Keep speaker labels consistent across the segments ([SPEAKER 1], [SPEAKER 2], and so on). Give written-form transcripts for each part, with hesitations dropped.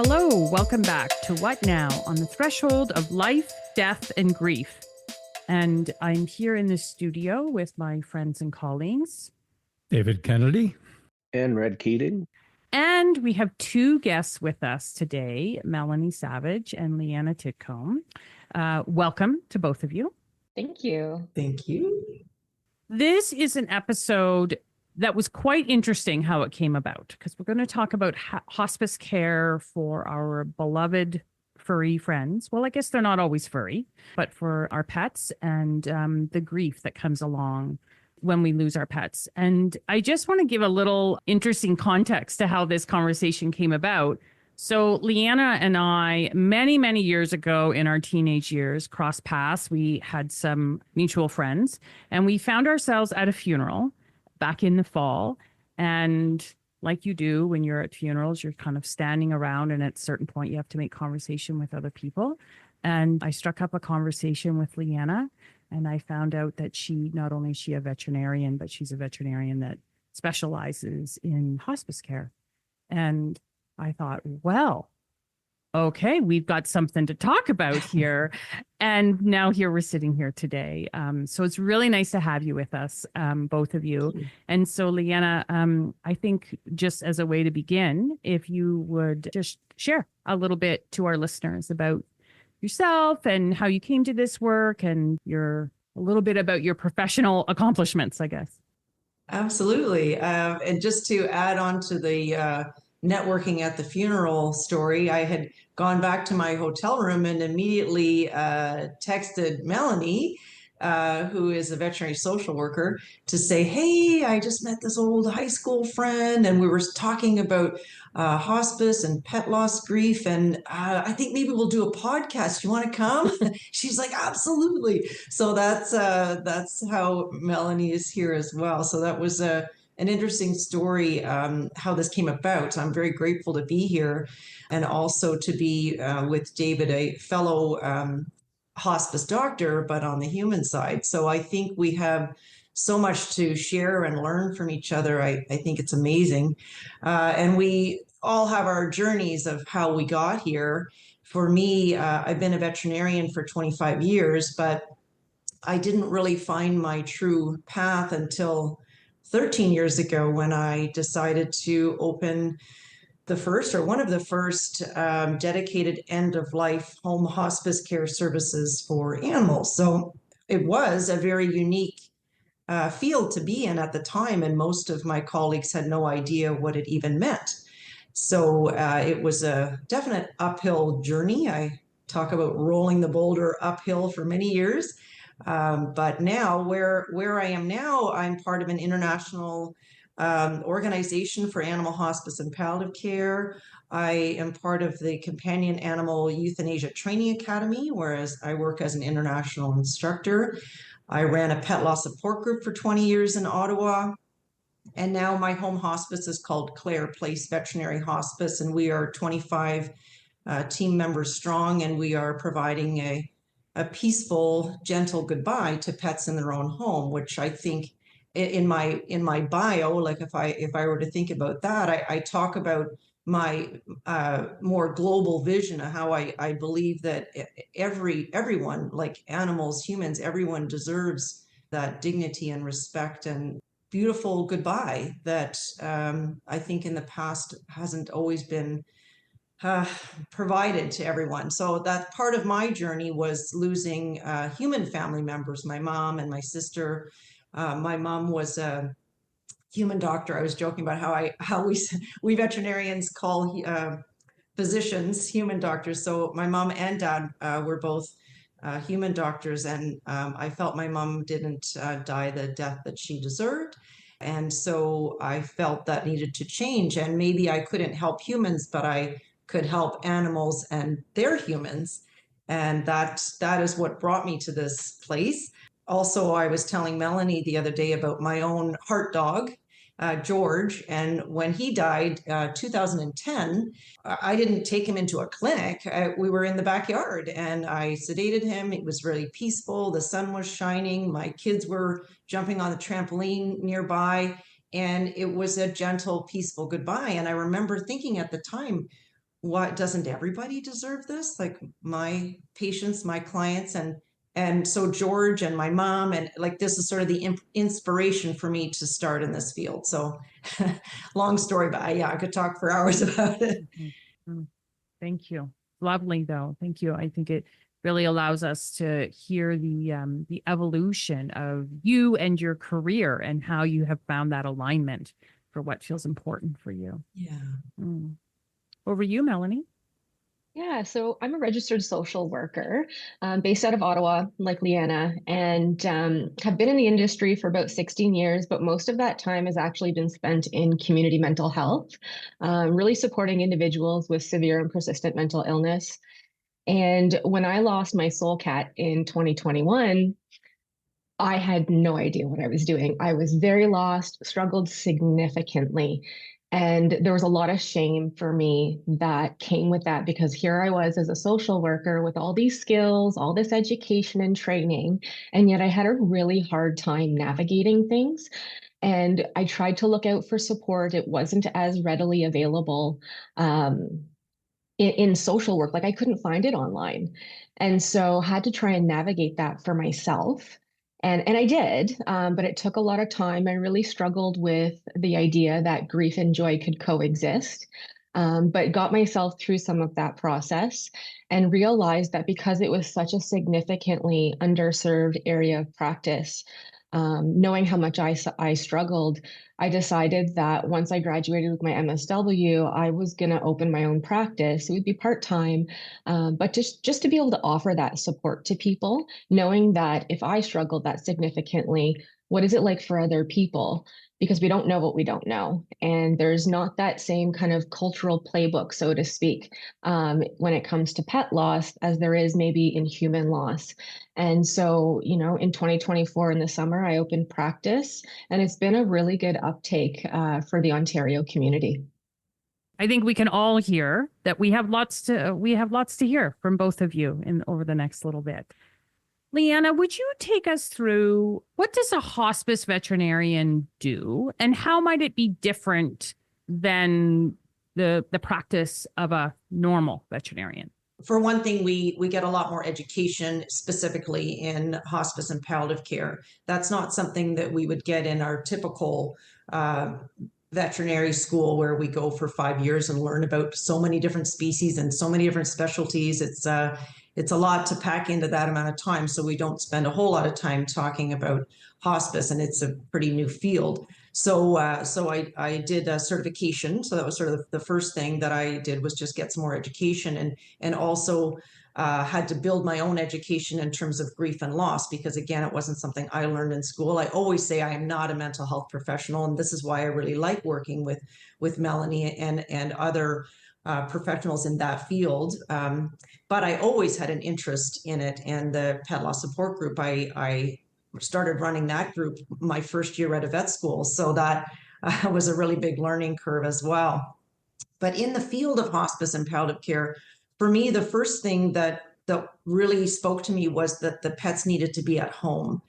[SPEAKER 1] Hello, welcome back to What Now on the Threshold of Life, Death, and Grief. And I'm here in the studio with my friends and colleagues,
[SPEAKER 2] David Kennedy
[SPEAKER 3] and Red Keating.
[SPEAKER 1] And we have two guests with us today, Melanie Savage and Lianna Titcombe. Welcome to both of you.
[SPEAKER 4] Thank you.
[SPEAKER 5] Thank you.
[SPEAKER 1] This is an episode that was quite interesting how it came about, because we're going to talk about hospice care for our beloved furry friends. Well, I guess they're not always furry, but for our pets and the grief that comes along when we lose our pets. And I just want to give a little interesting context to how this conversation came about. So Lianna and I, many, many years ago in our teenage years, crossed paths. We had some mutual friends and we found ourselves at a funeral back in the fall. And like you do when you're at funerals, you're kind of standing around and at a certain point you have to make conversation with other people. And I struck up a conversation with Lianna. And I found out that not only is she a veterinarian, but she's a veterinarian that specializes in hospice care. And I thought, well, okay, we've got something to talk about here. And now here we're sitting here today. So it's really nice to have you with us, both of you. And so, Lianna, I think just as a way to begin, if you would just share a little bit to our listeners about yourself and how you came to this work and a little bit about your professional accomplishments, I guess.
[SPEAKER 5] Absolutely. And just to add on to the networking at the funeral story, I had gone back to my hotel room and immediately texted Melanie, who is a veterinary social worker, to say, hey, I just met this old high school friend and we were talking about hospice and pet loss grief. And I think maybe we'll do a podcast. You want to come? She's like, absolutely. So that's how Melanie is here as well. So that was an interesting story, how this came about. I'm very grateful to be here and also to be with David, a fellow hospice doctor, but on the human side. So I think we have so much to share and learn from each other. I think it's amazing. And we all have our journeys of how we got here. For me, I've been a veterinarian for 25 years, but I didn't really find my true path until 13 years ago when I decided to open one of the first dedicated end-of-life home hospice care services for animals. So it was a very unique field to be in at the time, and most of my colleagues had no idea what it even meant. So it was a definite uphill journey. I talk about rolling the boulder uphill for many years. But now where I am now, I'm part of an international organization for animal hospice and palliative care. I am part of the Companion Animal Euthanasia Training Academy, whereas I work as an international instructor. I ran a pet loss support group for 20 years in Ottawa. And now my home hospice is called Clare Place Veterinary Hospice, and we are 25 team members strong, and we are providing a peaceful, gentle goodbye to pets in their own home, which I think in my bio, like if I were to think about that, I talk about my more global vision of how I believe that everyone, like animals, humans, everyone deserves that dignity and respect and beautiful goodbye that I think in the past hasn't always been provided to everyone. So that part of my journey was losing human family members, my mom and my sister. My mom was a human doctor. I was joking about how we veterinarians call physicians human doctors. So my mom and dad were both human doctors, and I felt my mom didn't die the death that she deserved. And so I felt that needed to change, and maybe I couldn't help humans, but I could help animals and their humans. And that is what brought me to this place. Also, I was telling Melanie the other day about my own heart dog, George. And when he died, 2010, I didn't take him into a clinic. We were in the backyard and I sedated him. It was really peaceful. The sun was shining. My kids were jumping on the trampoline nearby. And it was a gentle, peaceful goodbye. And I remember thinking at the time, why doesn't everybody deserve this? Like my patients, my clients, and so George and my mom, and like this is sort of the inspiration for me to start in this field. So long story, but yeah, I could talk for hours about it.
[SPEAKER 1] Mm. Thank you. Lovely though. Thank you. I think it really allows us to hear the evolution of you and your career and how you have found that alignment for what feels important for you.
[SPEAKER 5] Yeah.
[SPEAKER 1] Mm. Over you, Melanie.
[SPEAKER 2] Yeah, so I'm a registered social worker based out of Ottawa, like Lianna, and have been in the industry for about 16 years, but most of that time has actually been spent in community mental health, really supporting individuals with severe and persistent mental illness. And when I lost my soul cat in 2021, I had no idea what I was doing. I was very lost, struggled significantly. And there was a lot of shame for me that came with that because here I was as a social worker with all these skills, all this education and training, and yet I had a really hard time navigating things. And I tried to look out for support. It wasn't as readily available. In social work, like I couldn't find it online. And so had to try and navigate that for myself. And I did, but it took a lot of time. I really struggled with the idea that grief and joy could coexist, but got myself through some of that process and realized that because it was such a significantly underserved area of practice, knowing how much I struggled, I decided that once I graduated with my MSW, I was going to open my own practice. It would be part-time, but just to be able to offer that support to people, knowing that if I struggled that significantly, what is it like for other people? Because we don't know what we don't know. And there's not that same kind of cultural playbook, so to speak, when it comes to pet loss as there is maybe in human loss. And so, in 2024 in the summer, I opened practice, and it's been a really good uptake for the Ontario community.
[SPEAKER 1] I think we can all hear that we have lots to hear from both of you in over the next little bit. Lianna, would you take us through what does a hospice veterinarian do and how might it be different than the practice of a normal veterinarian?
[SPEAKER 5] For one thing, we get a lot more education specifically in hospice and palliative care. That's not something that we would get in our typical veterinary school where we go for 5 years and learn about so many different species and so many different specialties. It's a lot to pack into that amount of time. So we don't spend a whole lot of time talking about hospice, and it's a pretty new field. So I did a certification. So that was sort of the first thing that I did was just get some more education and also had to build my own education in terms of grief and loss, because again, it wasn't something I learned in school. I always say I am not a mental health professional, and this is why I really like working with Melanie and other professionals in that field. But I always had an interest in it, and the pet loss support group, I started running that group my first year at a vet school. So that was a really big learning curve as well. But in the field of hospice and palliative care, for me, the first thing that really spoke to me was that the pets needed to be at home.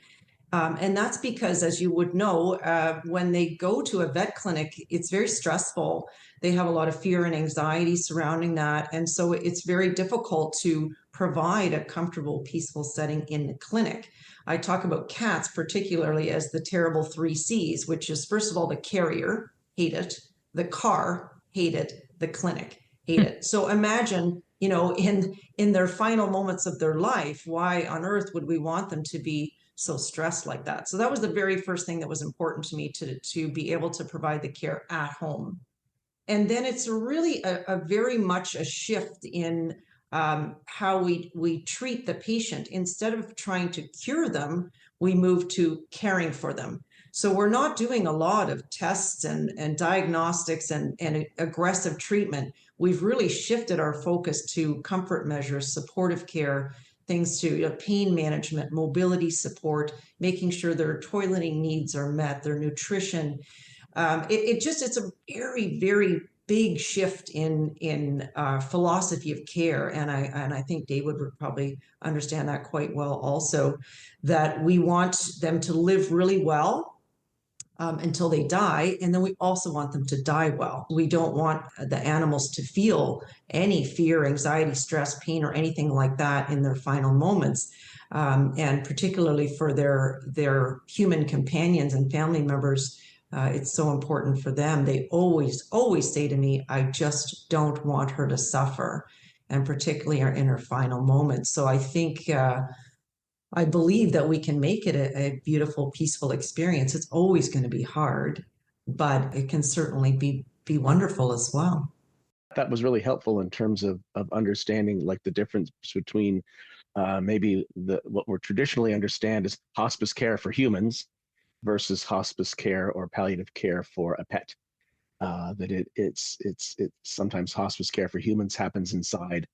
[SPEAKER 5] And that's because, as you would know, when they go to a vet clinic, it's very stressful. They have a lot of fear and anxiety surrounding that. And so it's very difficult to provide a comfortable, peaceful setting in the clinic. I talk about cats particularly as the terrible 3 C's, which is, first of all, the carrier, hate it, the car, hate it, the clinic, hate it. So imagine, in their final moments of their life, why on earth would we want them to be so stressed like that? So that was the very first thing that was important to me, to be able to provide the care at home. And then it's really a very much a shift in how we treat the patient. Instead of trying to cure them, we move to caring for them. So we're not doing a lot of tests and diagnostics and aggressive treatment. We've really shifted our focus to comfort measures, supportive care, things to pain management, mobility support, making sure their toileting needs are met, their nutrition. It's a very, very big shift in philosophy of care, and I think David would probably understand that quite well also, that we want them to live really well. until they die. And then we also want them to die well. We don't want the animals to feel any fear, anxiety, stress, pain, or anything like that in their final moments. And particularly for their human companions and family members, it's so important for them. They always say to me, I just don't want her to suffer, and particularly in her final moments. So I think I believe that we can make it a beautiful, peaceful experience. It's always going to be hard, but it can certainly be wonderful as well.
[SPEAKER 3] That was really helpful in terms of understanding like the difference between maybe what we're traditionally understand as hospice care for humans versus hospice care or palliative care for a pet. That it's sometimes hospice care for humans happens inside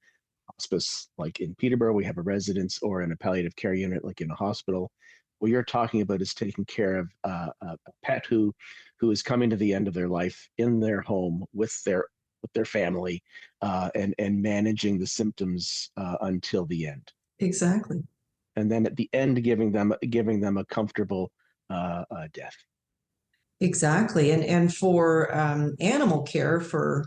[SPEAKER 3] hospice, like in Peterborough, we have a residence, or in a palliative care unit, like in a hospital. What you're talking about is taking care of a pet who is coming to the end of their life in their home with their family, and managing the symptoms until the end.
[SPEAKER 5] Exactly.
[SPEAKER 3] And then at the end, giving them a comfortable death.
[SPEAKER 5] Exactly. And for animal care, for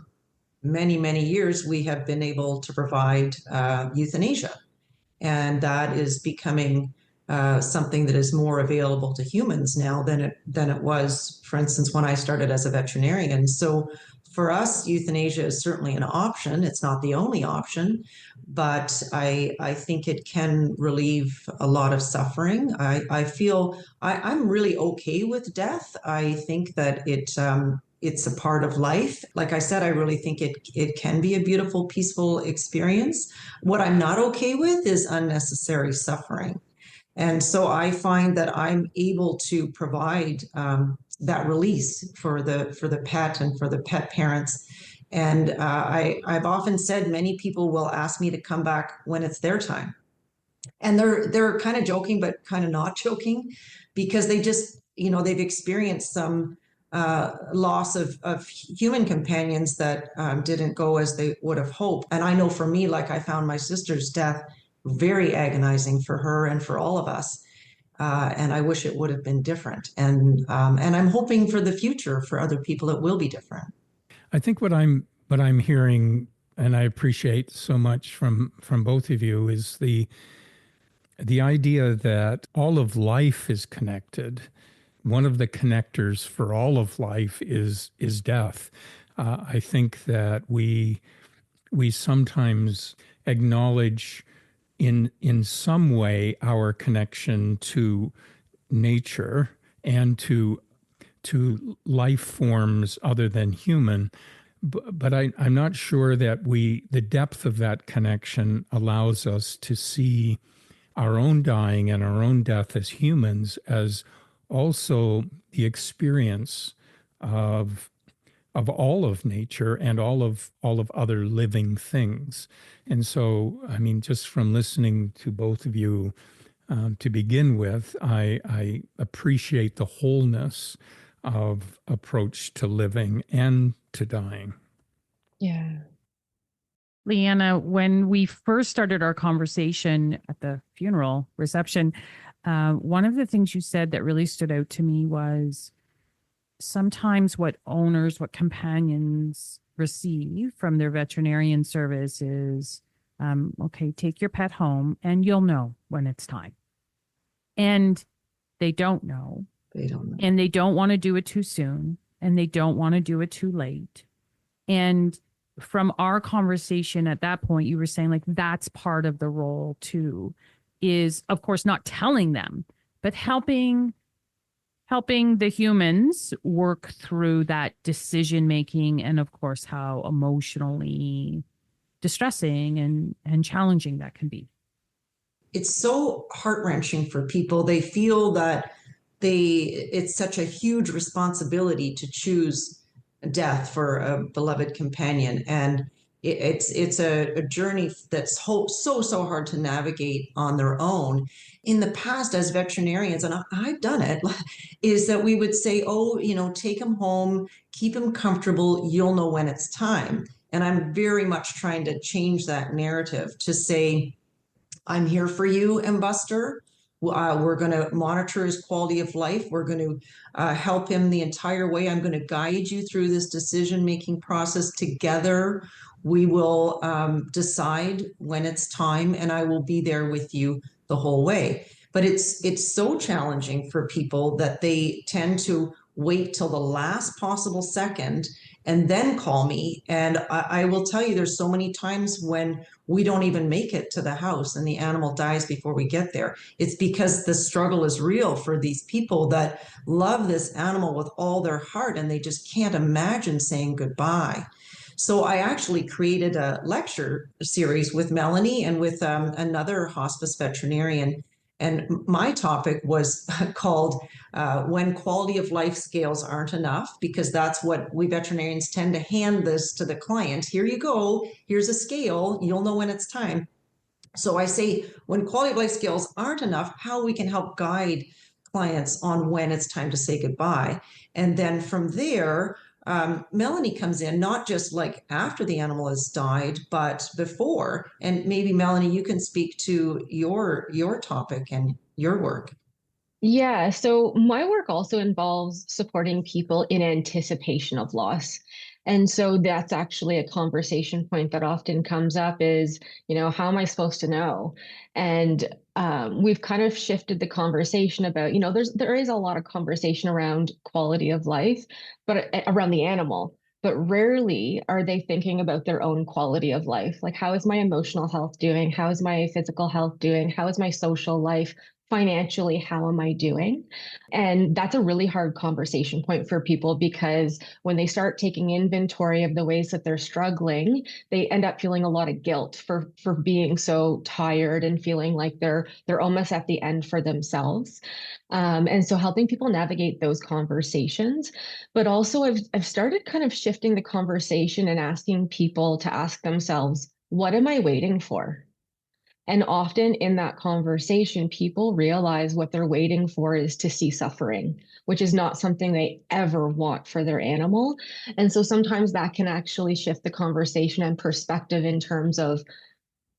[SPEAKER 5] many years, we have been able to provide euthanasia. And that is becoming something that is more available to humans now than it was, for instance, when I started as a veterinarian. So for us, euthanasia is certainly an option. It's not the only option, but I think it can relieve a lot of suffering. I feel I'm really okay with death. I think that it's a part of life. Like I said, I really think it can be a beautiful, peaceful experience. What I'm not okay with is unnecessary suffering. And so I find that I'm able to provide that release for the pet and for the pet parents. And I've often said many people will ask me to come back when it's their time. And they're kind of joking, but kind of not joking, because they just, they've experienced some loss of human companions that didn't go as they would have hoped. And I know for me, like I found my sister's death very agonizing for her and for all of us. And I wish it would have been different. And I'm hoping for the future for other people it will be different.
[SPEAKER 4] I think what I'm hearing, and I appreciate so much from both of you, is the idea that all of life is connected. One of the connectors for all of life is death. I think that we sometimes acknowledge in some way our connection to nature and to life forms other than human, but I'm not sure that the depth of that connection allows us to see our own dying and our own death as humans as also the experience of all of nature and all of other living things. And so, I mean, just from listening to both of you to begin with, I appreciate the wholeness of approach to living and to dying.
[SPEAKER 2] Yeah.
[SPEAKER 1] Lianna, when we first started our conversation at the funeral reception, one of the things you said that really stood out to me was sometimes what companions receive from their veterinarian service is, okay, take your pet home and you'll know when it's time. And they don't know.
[SPEAKER 5] They don't know.
[SPEAKER 1] And they don't want to do it too soon. And they don't want to do it too late. And from our conversation at that point, you were saying like that's part of the role too, is of course not telling them, but helping the humans work through that decision making, and of course how emotionally distressing and challenging that can be.
[SPEAKER 5] It's so heart-wrenching for people. They feel that it's such a huge responsibility to choose death for a beloved companion, and it's a journey that's so hard to navigate on their own. In the past, as veterinarians, and I've done it, is that we would say, oh, take him home, keep him comfortable, you'll know when it's time. And I'm very much trying to change that narrative to say, I'm here for you, Buster. We're going to monitor his quality of life. We're going to help him the entire way. I'm going to guide you through this decision-making process together. We will decide when it's time, and I will be there with you the whole way. But it's so challenging for people that they tend to wait till the last possible second and then call me. And I will tell you, there's so many times when we don't even make it to the house and the animal dies before we get there. It's because the struggle is real for these people that love this animal with all their heart, and they just can't imagine saying goodbye. So I actually created a lecture series with Melanie and with another hospice veterinarian. And my topic was called When Quality of Life Scales Aren't Enough, because that's what we veterinarians tend to hand this to the client. Here you go. Here's a scale. You'll know when it's time. So I say, when quality of life scales aren't enough, how we can help guide clients on when it's time to say goodbye. And then from there, Melanie comes in, not just like after the animal has died, but before. And maybe, Melanie, you can speak to your topic and your work.
[SPEAKER 2] Yeah, so my work also involves supporting people in anticipation of loss. And so that's actually a conversation point that often comes up is, how am I supposed to know? And we've kind of shifted the conversation about, there is a lot of conversation around quality of life, but around the animal. But rarely are they thinking about their own quality of life. Like, how is my emotional health doing? How is my physical health doing? How is my social life? Financially, how am I doing? And that's a really hard conversation point for people, because when they start taking inventory of the ways that they're struggling, they end up feeling a lot of guilt for being so tired and feeling like they're almost at the end for themselves. And so helping people navigate those conversations, but also I've started kind of shifting the conversation and asking people to ask themselves, what am I waiting for? And often in that conversation, people realize what they're waiting for is to see suffering, which is not something they ever want for their animal. And so sometimes that can actually shift the conversation and perspective in terms of,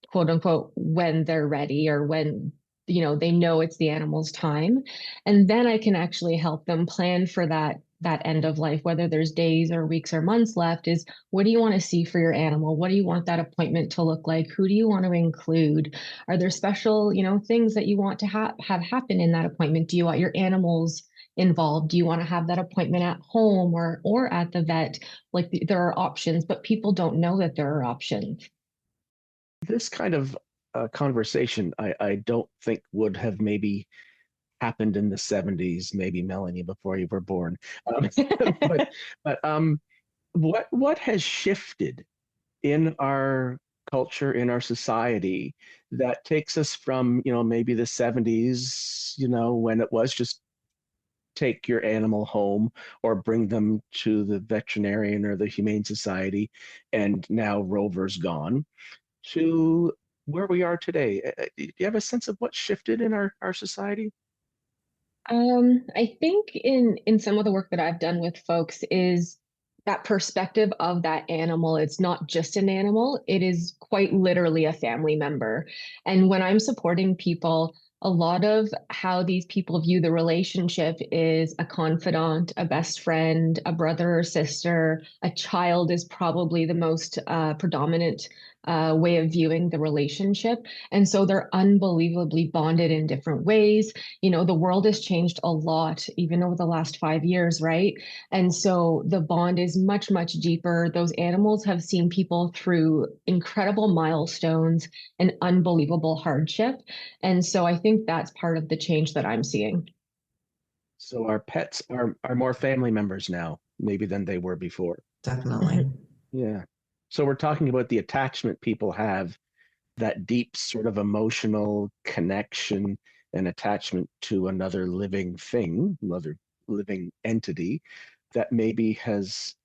[SPEAKER 2] quote unquote, when they're ready, or when they know it's the animal's time. And then I can actually help them plan for that end of life, whether there's days or weeks or months left. Is, what do you want to see for your animal? What do you want that appointment to look like? Who do you want to include? Are there special, things that you want to have happen in that appointment? Do you want your animals involved? Do you want to have that appointment at home or at the vet? Like, there are options, but people don't know that there are options.
[SPEAKER 3] This kind of conversation, I don't think would have maybe happened in the 70s, maybe, Melanie, before you were born. But what has shifted in our culture, in our society, that takes us from, maybe the 70s, when it was just take your animal home or bring them to the veterinarian or the Humane Society, and now Rover's gone, to where we are today? Do you have a sense of what shifted in our society?
[SPEAKER 2] I think in some of the work that I've done with folks is that perspective of that animal. It's not just an animal, it is quite literally a family member. And when I'm supporting people, a lot of how these people view the relationship is a confidant, a best friend, a brother or sister. A child is probably the most predominant way of viewing the relationship. And so they're unbelievably bonded in different ways. The world has changed a lot, even over the last 5 years, right? And so the bond is much, much deeper. Those animals have seen people through incredible milestones and unbelievable hardship. And so I think that's part of the change that I'm seeing.
[SPEAKER 3] So our pets are more family members now, maybe, than they were before.
[SPEAKER 5] Definitely.
[SPEAKER 3] Yeah. So we're talking about the attachment people have, that deep sort of emotional connection and attachment to another living thing, another living entity, that maybe has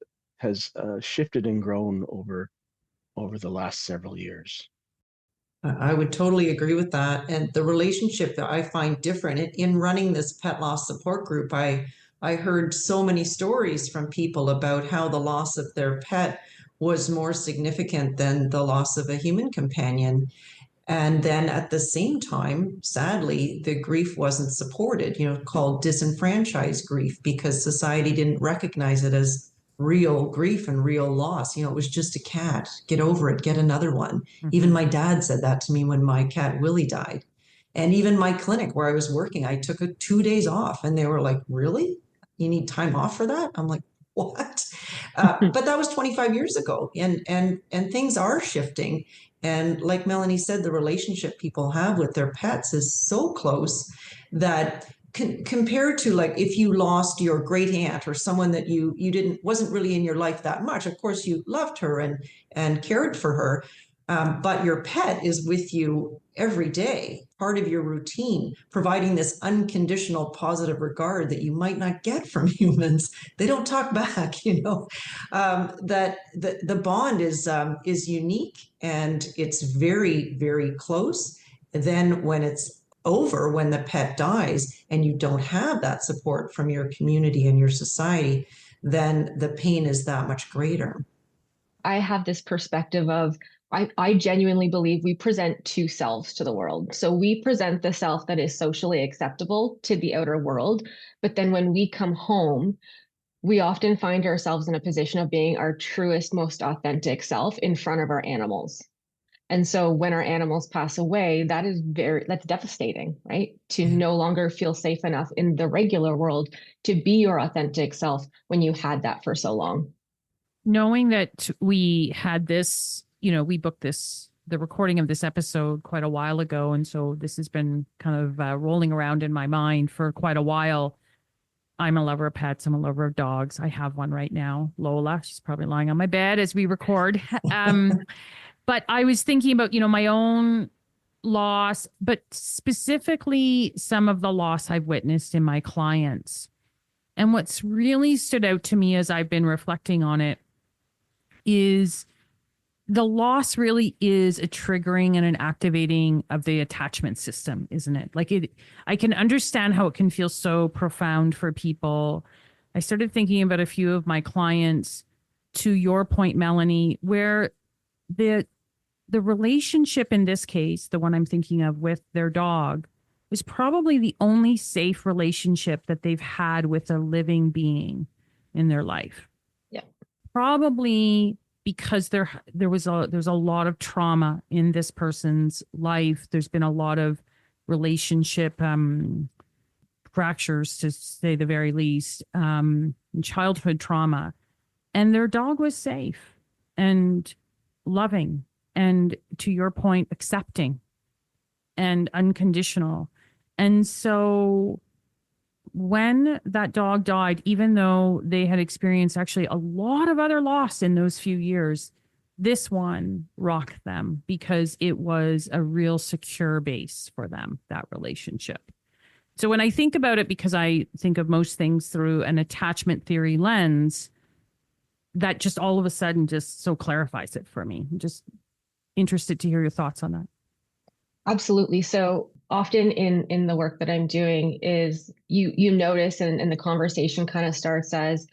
[SPEAKER 3] shifted and grown over the last several years.
[SPEAKER 5] I would totally agree with that. And the relationship that I find different in running this pet loss support group, I heard so many stories from people about how the loss of their pet was more significant than the loss of a human companion. And then at the same time, sadly, the grief wasn't supported, called disenfranchised grief, because society didn't recognize it as real grief and real loss. It was just a cat. Get over it, get another one. Even my dad said that to me when my cat Willie died. And even my clinic where I was working, I took 2 days off, and they were like, "Really? You need time off for that?" I'm like, "What?" But that was 25 years ago, and things are shifting. And like Melanie said, the relationship people have with their pets is so close that compared to, like, if you lost your great aunt or someone that you wasn't really in your life that much, of course you loved her and cared for her, but your pet is with you every day, part of your routine, providing this unconditional positive regard that you might not get from humans. They don't talk back, that the bond is unique, and it's very, very close. Then when it's over, when the pet dies and you don't have that support from your community and your society, then the pain is that much greater.
[SPEAKER 2] I have this perspective of, I genuinely believe we present two selves to the world. So we present the self that is socially acceptable to the outer world. But then when we come home, we often find ourselves in a position of being our truest, most authentic self in front of our animals. And so when our animals pass away, that's devastating, right? To no longer feel safe enough in the regular world to be your authentic self when you had that for so long.
[SPEAKER 1] Knowing that we had this, we booked the recording of this episode quite a while ago. And so this has been kind of rolling around in my mind for quite a while. I'm a lover of pets. I'm a lover of dogs. I have one right now, Lola. She's probably lying on my bed as we record. But I was thinking about, my own loss, but specifically some of the loss I've witnessed in my clients. And what's really stood out to me as I've been reflecting on it is the loss really is a triggering and an activating of the attachment system, isn't it? I can understand how it can feel so profound for people. I started thinking about a few of my clients, to your point, Melanie, where the relationship in this case, the one I'm thinking of with their dog, is probably the only safe relationship that they've had with a living being in their life.
[SPEAKER 2] Yeah.
[SPEAKER 1] Probably because there's a lot of trauma in this person's life. There's been a lot of relationship fractures, to say the very least, childhood trauma. And their dog was safe and loving, and to your point, accepting and unconditional. And so when that dog died, even though they had experienced actually a lot of other loss in those few years, this one rocked them because it was a real secure base for them, that relationship. So when I think about it, because I think of most things through an attachment theory lens, that just all of a sudden just so clarifies it for me. I'm just interested to hear your thoughts on that.
[SPEAKER 2] Absolutely. So often in the work that I'm doing is you notice, and the conversation kind of starts as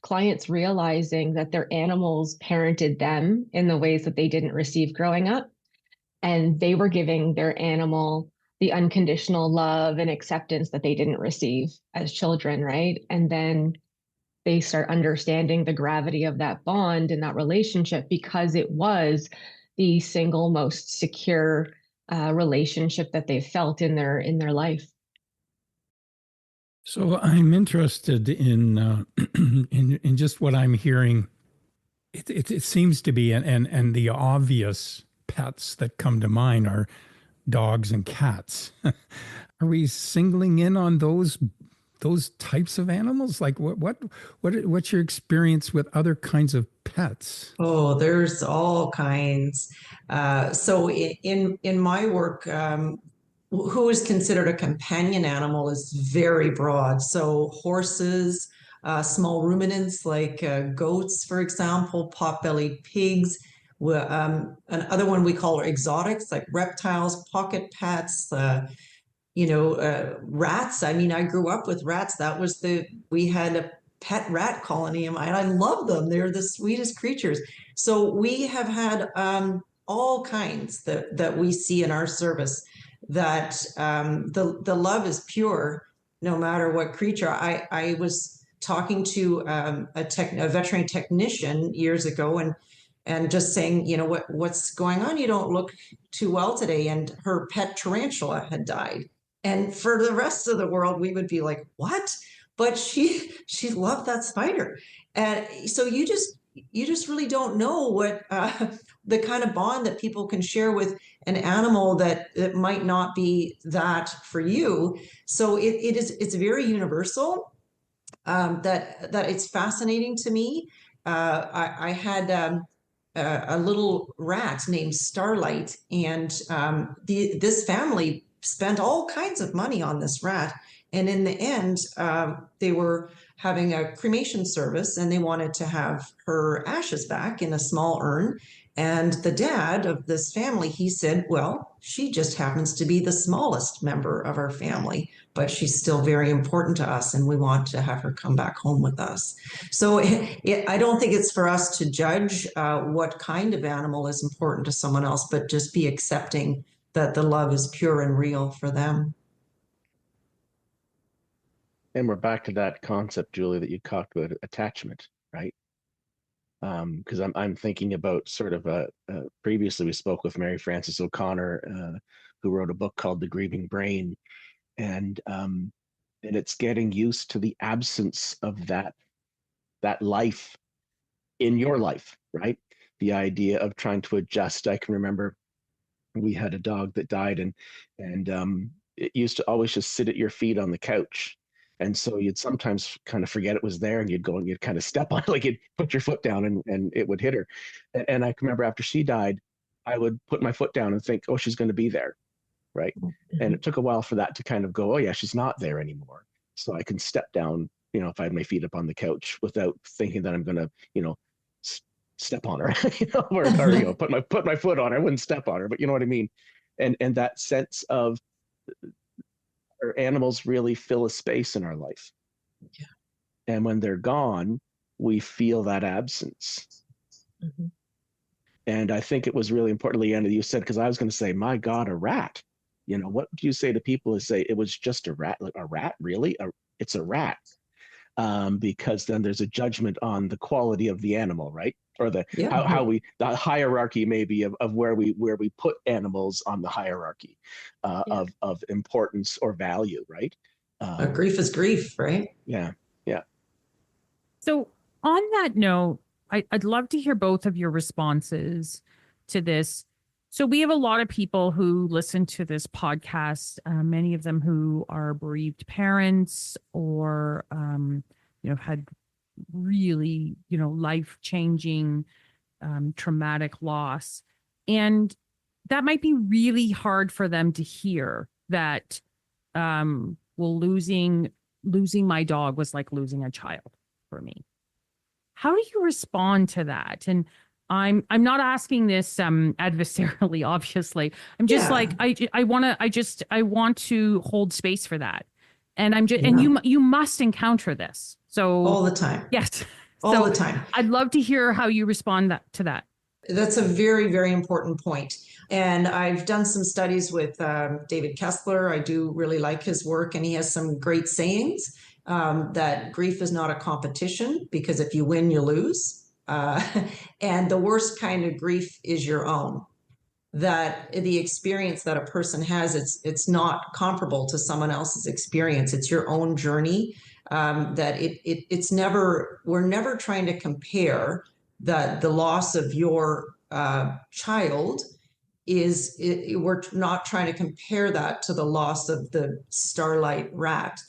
[SPEAKER 2] clients realizing that their animals parented them in the ways that they didn't receive growing up. And they were giving their animal the unconditional love and acceptance that they didn't receive as children, right? And then they start understanding the gravity of that bond and that relationship, because it was the single most secure relationship that they've felt in their life.
[SPEAKER 4] So I'm interested in in just what I'm hearing. It seems to be, and the obvious pets that come to mind are dogs and cats. Are we singling in on those types of animals? Like what's your experience with other kinds of pets?
[SPEAKER 5] Oh, there's all kinds. So in my work, who is considered a companion animal is very broad. So horses, small ruminants like goats, for example, pot-bellied pigs. Another one we call exotics, like reptiles, pocket pets, rats. I mean, I grew up with rats. We had a pet rat colony, and I love them. They're the sweetest creatures. So we have had all kinds that we see in our service, that the love is pure no matter what creature. I was talking to a veterinary technician years ago, and just saying, what's going on? You don't look too well today. And her pet tarantula had died. And for the rest of the world, we would be like, what? But she loved that spider. And so you just really don't know what the kind of bond that people can share with an animal that might not be that for you. So it's very universal. That it's fascinating to me. I had a little rat named Starlight, and this family spent all kinds of money on this rat. And in the end, they were having a cremation service, and they wanted to have her ashes back in a small urn. And the dad of this family, he said, well, she just happens to be the smallest member of our family, but she's still very important to us, and we want to have her come back home with us. So I don't think it's for us to judge what kind of animal is important to someone else, but just be accepting that the love is pure and real for them.
[SPEAKER 3] And we're back to that concept, Julie, that you talked about, attachment, right? Because I'm thinking about sort of previously we spoke with Mary Frances O'Connor, who wrote a book called The Grieving Brain, and it's getting used to the absence of that life in your life, right? The idea of trying to adjust. I can remember we had a dog that died, and it used to always just sit at your feet on the couch. And so you'd sometimes kind of forget it was there, and you'd go and you'd kind of step on it, like you'd put your foot down and it would hit her. And I can remember after she died, I would put my foot down and think, oh, she's going to be there, right? Mm-hmm. And it took a while for that to kind of go, oh yeah, she's not there anymore. So I can step down, if I had my feet up on the couch without thinking that I'm going to, step on her, or put my foot on her. I wouldn't step on her, but you know what I mean? And that sense of, our animals really fill a space in our life. Yeah. And when they're gone, we feel that absence. Mm-hmm. And I think it was really important, Lianna, you said, because I was going to say, my God, a rat. What do you say to people who say it was just a rat? Like, a rat, really? It's a rat. Because then there's a judgment on the quality of the animal, right? Or the hierarchy maybe of where we put animals on the hierarchy of importance or value, right?
[SPEAKER 5] Grief is grief, right?
[SPEAKER 3] Yeah.
[SPEAKER 1] So on that note, I'd love to hear both of your responses to this. So we have a lot of people who listen to this podcast, many of them who are bereaved parents or, had really, life-changing, traumatic loss. And that might be really hard for them to hear that, losing my dog was like losing a child for me. How do you respond to that? And I'm not asking this adversarially, obviously. I'm just like, I want to hold space for that. And and you must encounter this. So
[SPEAKER 5] all the time.
[SPEAKER 1] Yes.
[SPEAKER 5] All the time.
[SPEAKER 1] I'd love to hear how you respond to that.
[SPEAKER 5] That's a very, very important point. And I've done some studies with David Kessler. I do really like his work, and he has some great sayings that grief is not a competition, because if you win, you lose. And the worst kind of grief is your own. That the experience that a person has, it's not comparable to someone else's experience. It's your own journey. That it's never, we're never trying to compare the loss of your child we're not trying to compare that to the loss of the Starlight rat.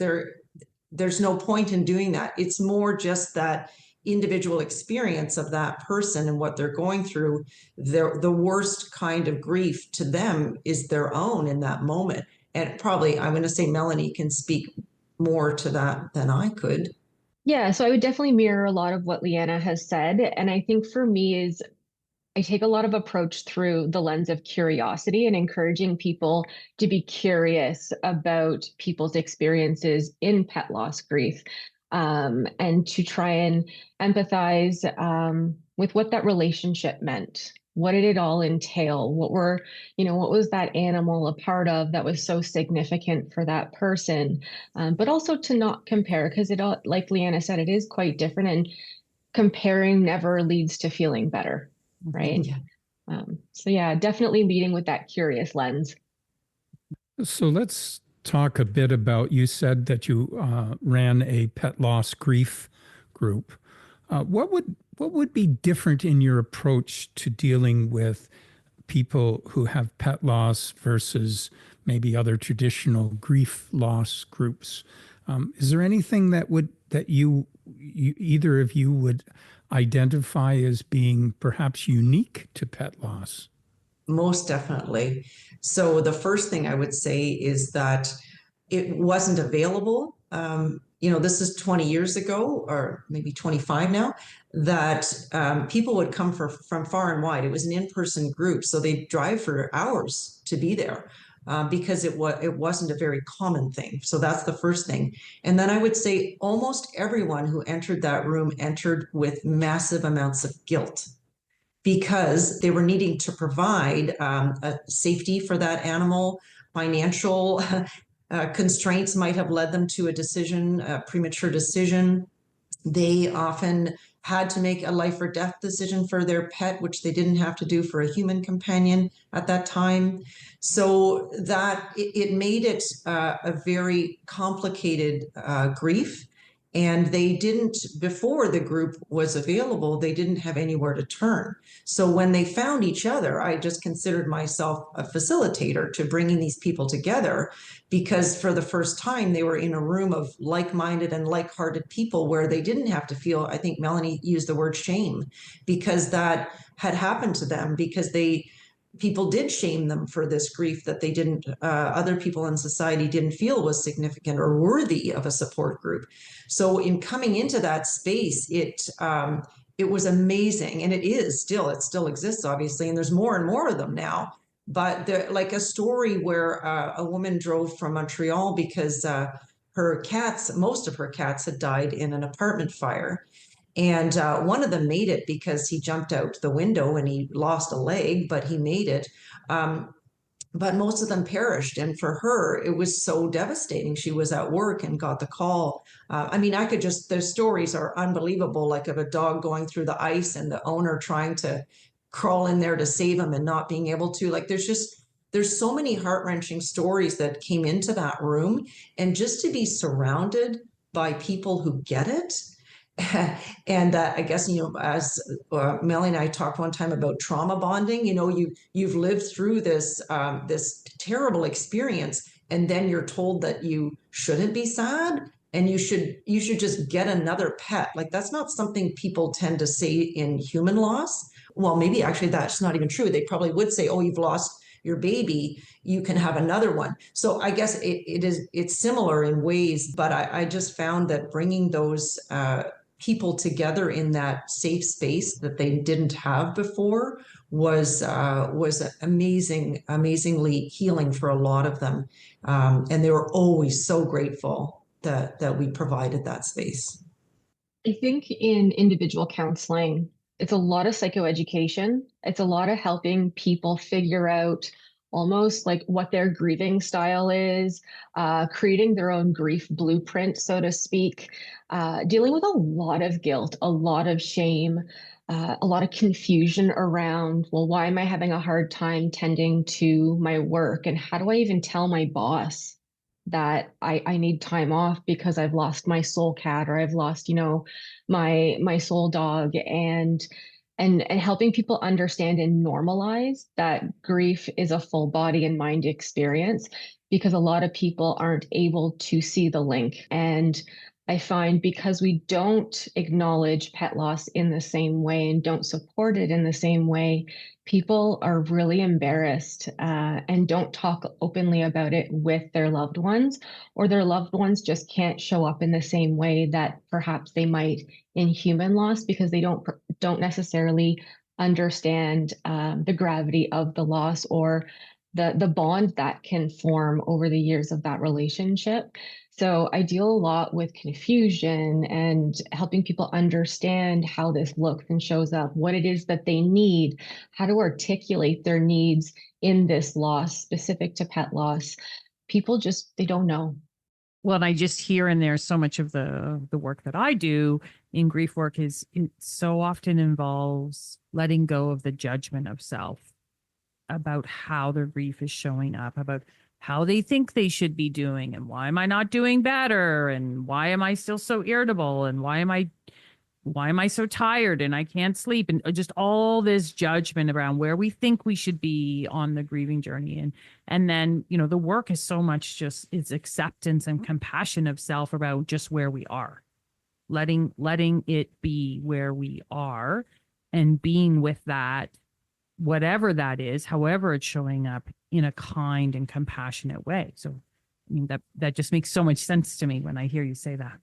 [SPEAKER 5] There's no point in doing that. It's more just that individual experience of that person and what they're going through. The worst kind of grief to them is their own in that moment. And probably, I'm going to say Melanie can speak more to that than I could.
[SPEAKER 2] Yeah, so I would definitely mirror a lot of what Lianna has said. And I think for me is I take a lot of approach through the lens of curiosity and encouraging people to be curious about people's experiences in pet loss grief, and to try and empathize with what that relationship meant What did it all entail? What was that animal a part of that was so significant for that person? But also to not compare, because like Lianna said, it is quite different, and comparing never leads to feeling better, right?
[SPEAKER 5] Yeah.
[SPEAKER 2] So yeah, definitely leading with that curious lens.
[SPEAKER 4] So let's talk a bit about, you said that you ran a pet loss grief group. What would be different in your approach to dealing with people who have pet loss versus maybe other traditional grief loss groups? Is there anything that you either of you would identify as being perhaps unique to pet loss?
[SPEAKER 5] Most definitely. So the first thing I would say is that it wasn't available. This is 20 years ago, or maybe 25 now, that people would come from far and wide. It was an in-person group, so they'd drive for hours to be there because it wasn't a very common thing. So that's the first thing. And then I would say almost everyone who entered that room entered with massive amounts of guilt, because they were needing to provide a safety for that animal. Financial constraints might have led them to a premature decision. They often had to make a life or death decision for their pet, which they didn't have to do for a human companion at that time. So that it made it a very complicated grief. And they didn't, before the group was available, they didn't have anywhere to turn. So when they found each other, I just considered myself a facilitator to bringing these people together, because for the first time they were in a room of like-minded and like-hearted people where they didn't have to feel, I think Melanie used the word shame, because that had happened to them, because people did shame them for this grief that they didn't, other people in society didn't feel was significant or worthy of a support group. So in coming into that space, it was amazing, and it still exists, obviously, and there's more and more of them now. But like a story where a woman drove from Montreal because most of her cats had died in an apartment fire. And one of them made it because he jumped out the window and he lost a leg, but he made it. But most of them perished. And for her, it was so devastating. She was at work and got the call. The stories are unbelievable, like of a dog going through the ice and the owner trying to crawl in there to save him and not being able to. Like, there's so many heart-wrenching stories that came into that room. And just to be surrounded by people who get it. And I guess, as Melanie and I talked one time about trauma bonding, you've lived through this terrible experience, and then you're told that you shouldn't be sad and you should just get another pet. Like, that's not something people tend to say in human loss. Well, maybe actually that's not even true. They probably would say, oh, you've lost your baby, you can have another one. So I guess it's similar in ways, but I just found that bringing those people together in that safe space that they didn't have before was amazingly healing for a lot of them, and they were always so grateful that we provided that space.
[SPEAKER 2] I think in individual counseling, it's a lot of psychoeducation. It's a lot of helping people figure out almost like what their grieving style is, creating their own grief blueprint, so to speak, dealing with a lot of guilt, a lot of shame, a lot of confusion around, well, why am I having a hard time tending to my work? And how do I even tell my boss that I need time off because I've lost my soul cat, or I've lost, my soul dog, and helping people understand and normalize that grief is a full body and mind experience, because a lot of people aren't able to see the link. And I find because we don't acknowledge pet loss in the same way and don't support it in the same way, people are really embarrassed and don't talk openly about it with their loved ones, or their loved ones just can't show up in the same way that perhaps they might in human loss, because they don't necessarily understand the gravity of the loss or the bond that can form over the years of that relationship. So I deal a lot with confusion and helping people understand how this looks and shows up, what it is that they need, how to articulate their needs in this loss specific to pet loss. People just, they don't know.
[SPEAKER 1] Well, and I just hear in there so much of the work that I do in grief work is it so often involves letting go of the judgment of self about how their grief is showing up, about how they think they should be doing, and why am I not doing better, and why am I still so irritable, and why am I so tired and I can't sleep, and just all this judgment around where we think we should be on the grieving journey. And then, you know, the work is so much just it's acceptance and compassion of self about just where we are, letting it be where we are, and being with that, whatever that is, however it's showing up, in a kind and compassionate way. So I mean, that just makes so much sense to me when I hear you say that.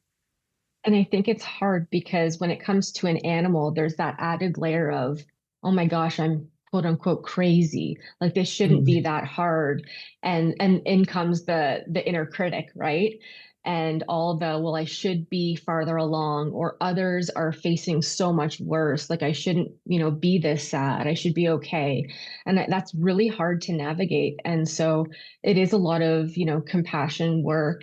[SPEAKER 2] And I think it's hard because when it comes to an animal, there's that added layer of, oh my gosh, I'm quote unquote crazy. Like this shouldn't be that hard. And in comes the inner critic, right? And all the, well, I should be farther along, or others are facing so much worse. Like I shouldn't, be this sad. I should be okay. And that's really hard to navigate. And so it is a lot of, compassion work,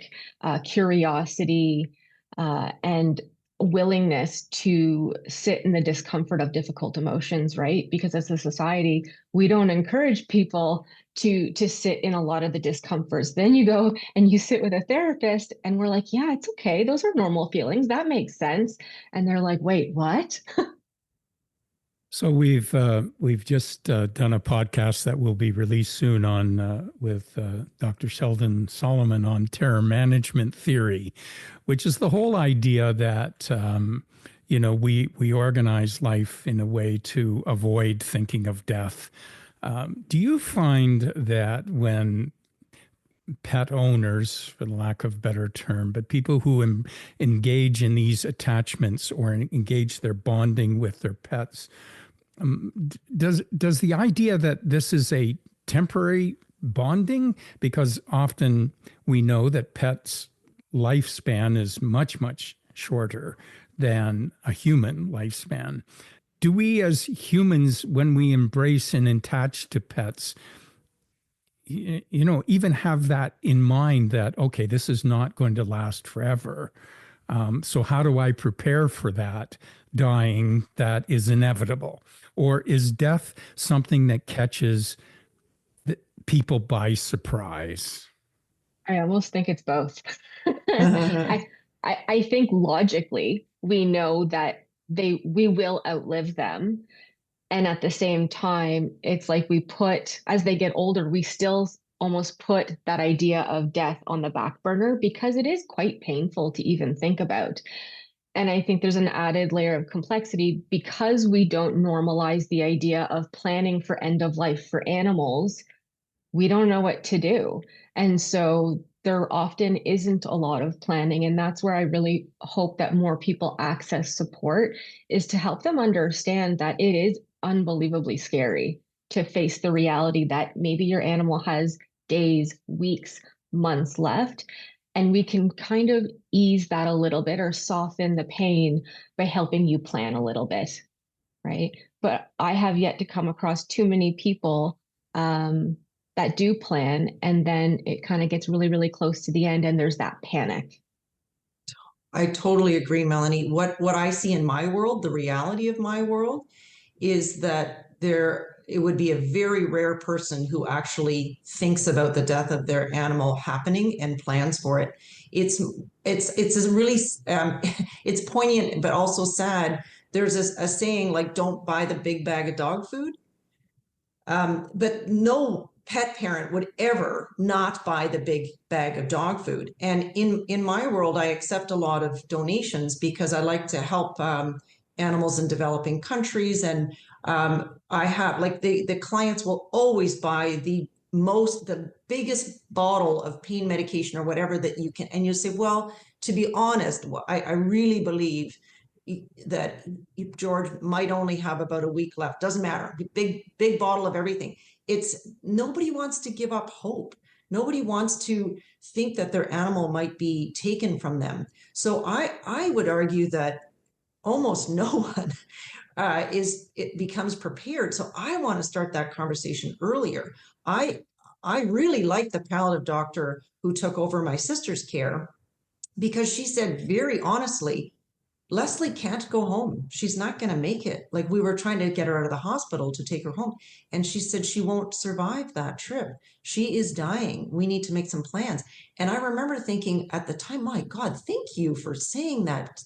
[SPEAKER 2] curiosity, and willingness to sit in the discomfort of difficult emotions, right? Because as a society, we don't encourage people to sit in a lot of the discomforts. Then you go and you sit with a therapist and we're like, yeah, it's okay. Those are normal feelings. That makes sense. And they're like, wait, what?
[SPEAKER 4] So we've just done a podcast that will be released soon on with Dr. Sheldon Solomon on terror management theory, which is the whole idea that we organize life in a way to avoid thinking of death. Do you find that when pet owners, for the lack of a better term, but people who engage in these attachments or engage their bonding with their pets, does the idea that this is a temporary bonding, because often we know that pets' lifespan is much, much shorter than a human lifespan. Do we as humans, when we embrace and attach to pets, even have that in mind that, okay, this is not going to last forever. So how do I prepare for that dying that is inevitable? Or is death something that catches people by surprise?
[SPEAKER 2] I almost think it's both. I think logically we know that we will outlive them. And at the same time, it's like as they get older, we still almost put that idea of death on the back burner because it is quite painful to even think about. And I think there's an added layer of complexity because we don't normalize the idea of planning for end of life for animals. We don't know what to do. And so there often isn't a lot of planning. And that's where I really hope that more people access support, is to help them understand that it is unbelievably scary to face the reality that maybe your animal has days, weeks, months left. And we can kind of ease that a little bit or soften the pain by helping you plan a little bit, right? But I have yet to come across too many people that do plan, and then it kind of gets really, really close to the end and there's that panic.
[SPEAKER 5] I totally agree, Melanie. What I see in my world, the reality of my world, is that it would be a very rare person who actually thinks about the death of their animal happening and plans for it. It's a really it's poignant but also sad. There's a saying like, "Don't buy the big bag of dog food," but no pet parent would ever not buy the big bag of dog food. And in my world, I accept a lot of donations because I like to help animals in developing countries. And I have the clients will always buy the biggest bottle of pain medication or whatever that you can. And you say, well, to be honest, I really believe that George might only have about a week left. Doesn't matter. Big bottle of everything. Nobody wants to give up hope. Nobody wants to think that their animal might be taken from them. So I would argue that almost no one it becomes prepared. So I want to start that conversation earlier. I really like the palliative doctor who took over my sister's care, because she said very honestly, Leslie can't go home. She's not going to make it. Like, we were trying to get her out of the hospital to take her home. And she said she won't survive that trip. She is dying. We need to make some plans. And I remember thinking at the time, my God, thank you for saying that.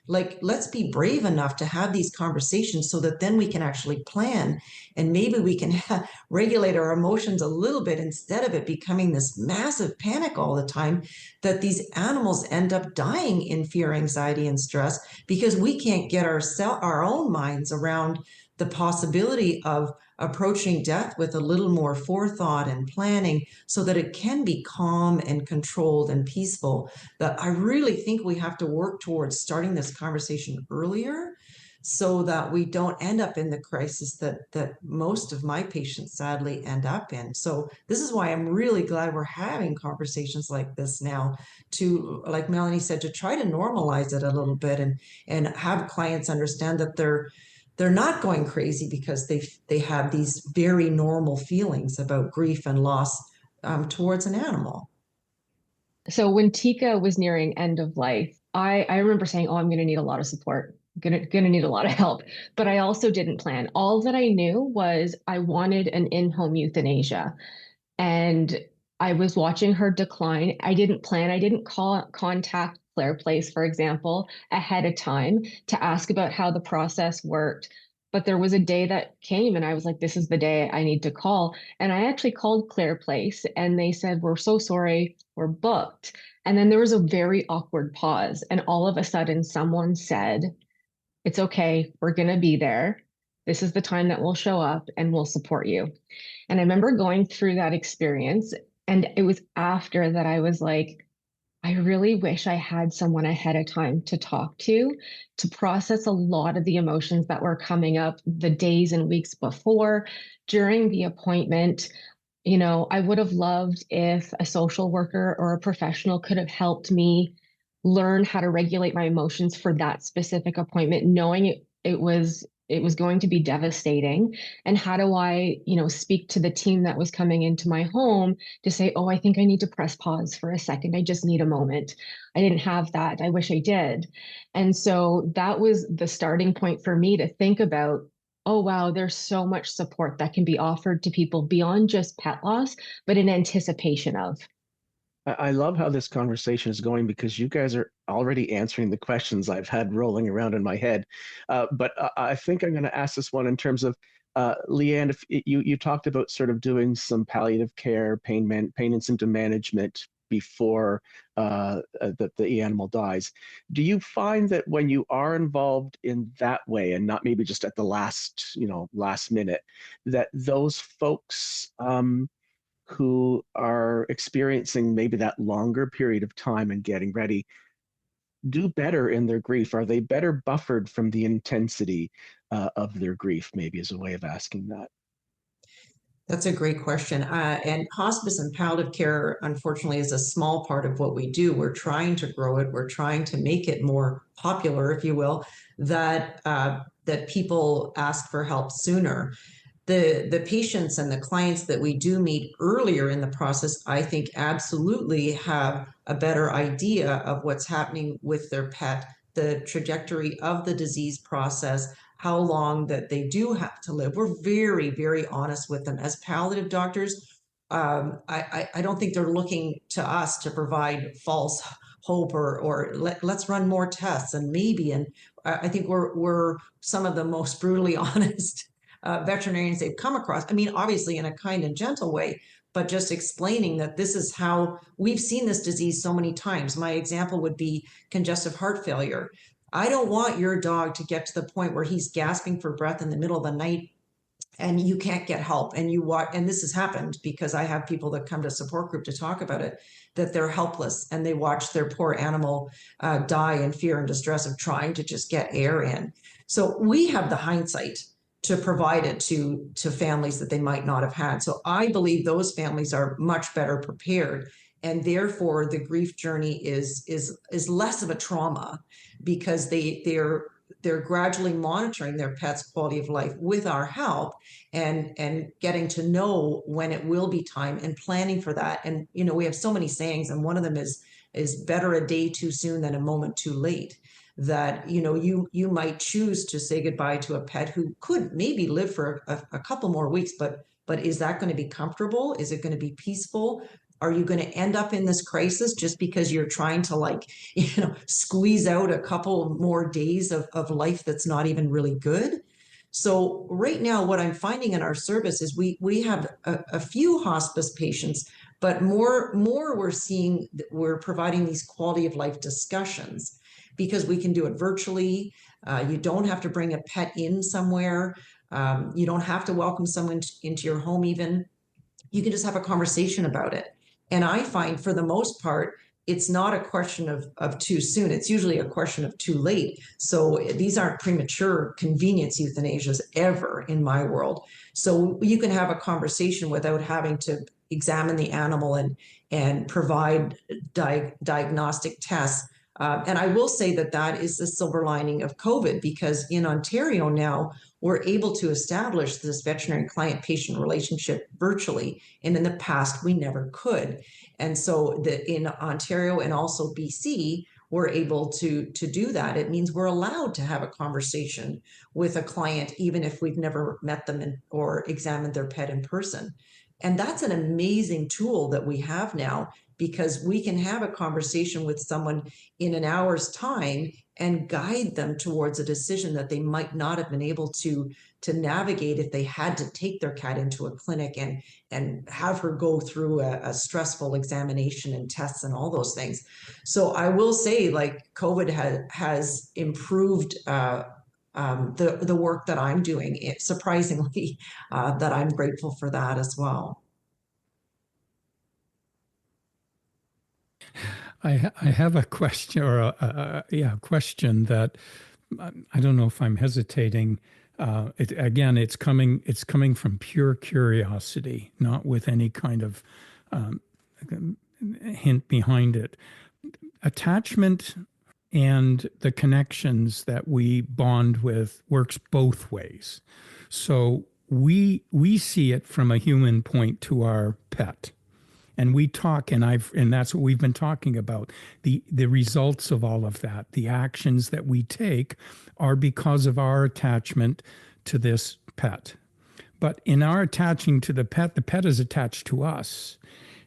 [SPEAKER 5] Like, let's be brave enough to have these conversations so that then we can actually plan, and maybe we can regulate our emotions a little bit instead of it becoming this massive panic all the time, that these animals end up dying in fear, anxiety, and stress because we can't get our own minds around the possibility of approaching death with a little more forethought and planning so that it can be calm and controlled and peaceful. That I really think we have to work towards starting this conversation earlier so that we don't end up in the crisis that most of my patients sadly end up in. So this is why I'm really glad we're having conversations like this now, to, like Melanie said, to try to normalize it a little bit and have clients understand that they're not going crazy because they have these very normal feelings about grief and loss towards an animal.
[SPEAKER 2] So when Tika was nearing end of life, I remember saying, oh, I'm going to need a lot of support. Gonna need a lot of help. But I also didn't plan. All that I knew was I wanted an in-home euthanasia. And I was watching her decline. I didn't plan. I didn't contact Claire Place, for example, ahead of time to ask about how the process worked. But there was a day that came and I was like, this is the day I need to call. And I actually called Claire Place and they said, we're so sorry, we're booked. And then there was a very awkward pause. And all of a sudden someone said, it's okay, we're going to be there. This is the time that we'll show up and we'll support you. And I remember going through that experience. And it was after that I was like, I really wish I had someone ahead of time to talk to process a lot of the emotions that were coming up the days and weeks before, during the appointment. You know, I would have loved if a social worker or a professional could have helped me learn how to regulate my emotions for that specific appointment, knowing it was going to be devastating. And how do I, speak to the team that was coming into my home to say, oh, I think I need to press pause for a second. I just need a moment. I didn't have that. I wish I did. And so that was the starting point for me to think about, oh, wow, there's so much support that can be offered to people beyond just pet loss, but in anticipation of.
[SPEAKER 3] I love how this conversation is going because you guys are already answering the questions I've had rolling around in my head. But I think I'm going to ask this one in terms of, Lianne, if you talked about sort of doing some palliative care, pain and symptom management before the animal dies. Do you find that when you are involved in that way and not maybe just at the last minute, that those folks who are experiencing maybe that longer period of time and getting ready do better in their grief? Are they better buffered from the intensity of their grief, maybe, is a way of asking that?
[SPEAKER 5] That's a great question. And hospice and palliative care, unfortunately, is a small part of what we do. We're trying to grow it. We're trying to make it more popular, if you will, that people ask for help sooner. The patients and the clients that we do meet earlier in the process, I think absolutely have a better idea of what's happening with their pet, the trajectory of the disease process, how long that they do have to live. We're very, very honest with them. As palliative doctors, I don't think they're looking to us to provide false hope or let's run more tests and maybe. And I think we're some of the most brutally honest veterinarians they've come across. I mean, obviously in a kind and gentle way, but just explaining that this is how we've seen this disease so many times. My example would be congestive heart failure. I don't want your dog to get to the point where he's gasping for breath in the middle of the night and you can't get help. And and this has happened because I have people that come to support group to talk about it, that they're helpless and they watch their poor animal die in fear and distress of trying to just get air in. So we have the hindsight provide it to families that they might not have had. So I believe those families are much better prepared, and therefore the grief journey is less of a trauma, because they're gradually monitoring their pet's quality of life with our help, and getting to know when it will be time and planning for that. And we have so many sayings, and one of them is better a day too soon than a moment too late. That you might choose to say goodbye to a pet who could maybe live for a couple more weeks, but is that going to be comfortable? Is it going to be peaceful? Are you going to end up in this crisis just because you're trying to squeeze out a couple more days of life that's not even really good? So right now, what I'm finding in our service is we have a few hospice patients, but more we're providing these quality of life discussions, because we can do it virtually. You don't have to bring a pet in somewhere. You don't have to welcome someone into your home even. You can just have a conversation about it. And I find, for the most part, it's not a question of too soon. It's usually a question of too late. So these aren't premature convenience euthanasias ever in my world. So you can have a conversation without having to examine the animal and provide diagnostic tests. And I will say that is the silver lining of COVID, because in Ontario now, we're able to establish this veterinarian client-patient relationship virtually. And in the past, we never could. And so in Ontario and also BC, we're able to do that. It means we're allowed to have a conversation with a client, even if we've never met them or examined their pet in person. And that's an amazing tool that we have now, because we can have a conversation with someone in an hour's time and guide them towards a decision that they might not have been able to navigate if they had to take their cat into a clinic and have her go through a stressful examination and tests and all those things. So I will say, COVID has improved the work that I'm doing. Surprisingly, that I'm grateful for that as well.
[SPEAKER 4] I have a question, or a question that I don't know if I'm hesitating. It's coming from pure curiosity, not with any kind of hint behind it. Attachment and the connections that we bond with works both ways. So we see it from a human point to our pet. And we talk, and that's what we've been talking about. The results of all of that, the actions that we take, are because of our attachment to this pet. But in our attaching to the pet is attached to us.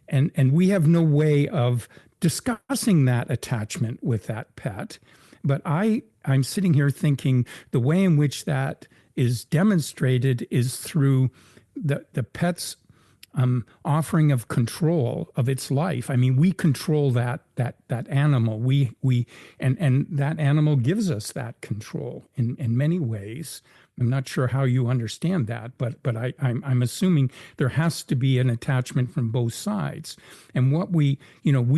[SPEAKER 4] And we have no way of discussing that attachment with that pet. But I'm sitting here thinking the way in which that is demonstrated is through the pet's offering of control of its life. I mean, we control that animal. And that animal gives us that control in many ways. I'm not sure how you understand that, but I'm assuming there has to be an attachment from both sides. And what we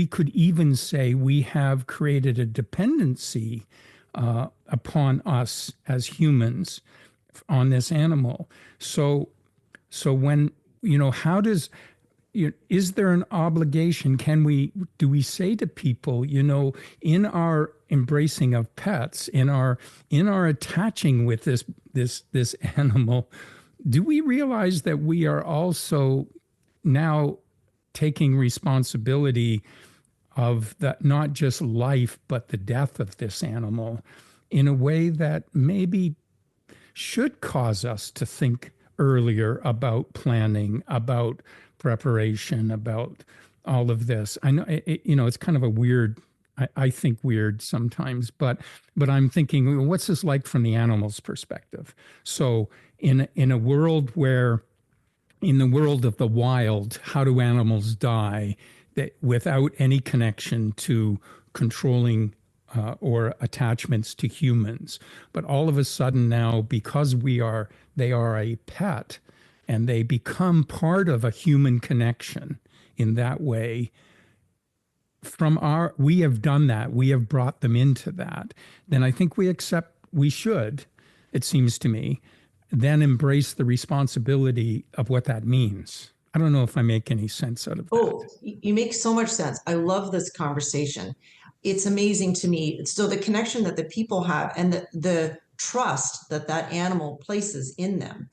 [SPEAKER 4] could even say we have created a dependency upon us as humans on this animal. So when how does, is there an obligation? Do we say to people, in our embracing of pets, in our attaching with this animal, do we realize that we are also now taking responsibility of that, not just life, but the death of this animal, in a way that maybe should cause us to think earlier about planning, about preparation, about all of this? I know it's kind of a weird, I think weird sometimes, but I'm thinking, what's this like from the animal's perspective? So in a world where, in the world of the wild, how do animals die without any connection to controlling or attachments to humans? But all of a sudden now, because they are a pet, and they become part of a human connection in that way. We have done that. We have brought them into that. Then I think we should, it seems to me, then embrace the responsibility of what that means. I don't know if I make any sense out of that.
[SPEAKER 5] Oh, you make so much sense. I love this conversation. It's amazing to me. So the connection that the people have and the trust that that animal places in them.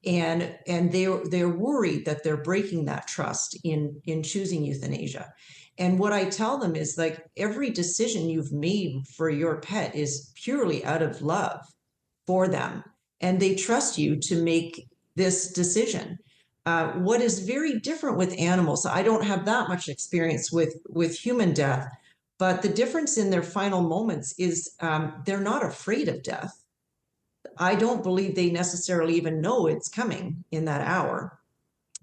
[SPEAKER 5] And they're worried that they're breaking that trust in choosing euthanasia. And what I tell them is like every decision you've made for your pet is purely out of love for them. And they trust you to make this decision. What is very different with animals, I don't have that much experience with human death, but the difference in their final moments is they're not afraid of death. I don't believe they necessarily even know it's coming in that hour.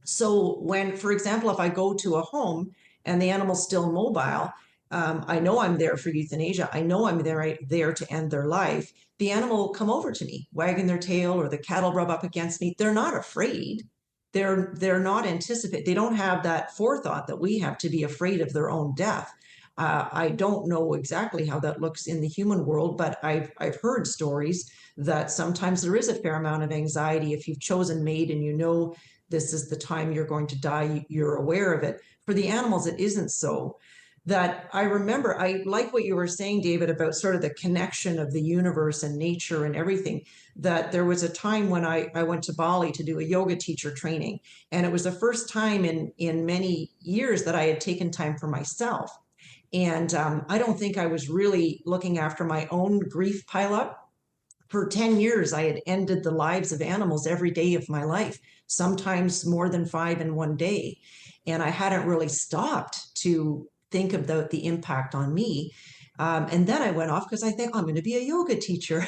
[SPEAKER 5] So when, for example, if I go to a home and the animal's still mobile, I know I'm there for euthanasia. I know I'm there to end their life. The animal will come over to me, wagging their tail, or the cat will rub up against me. They're not afraid. They're not anticipate. They don't have that forethought that we have to be afraid of their own death. I don't know exactly how that looks in the human world, but I've heard stories that sometimes there is a fair amount of anxiety if you've chosen mate and you know this is the time you're going to die, you're aware of it. For the animals, it isn't so. That I remember, I like what you were saying, David, about sort of the connection of the universe and nature and everything, that there was a time when I went to Bali to do a yoga teacher training. And it was the first time in many years that I had taken time for myself. And I don't think I was really looking after my own grief pileup. For 10 years, I had ended the lives of animals every day of my life, sometimes more than 5 in one day. And I hadn't really stopped to think about the impact on me. And then I went off because I think I'm going to be a yoga teacher.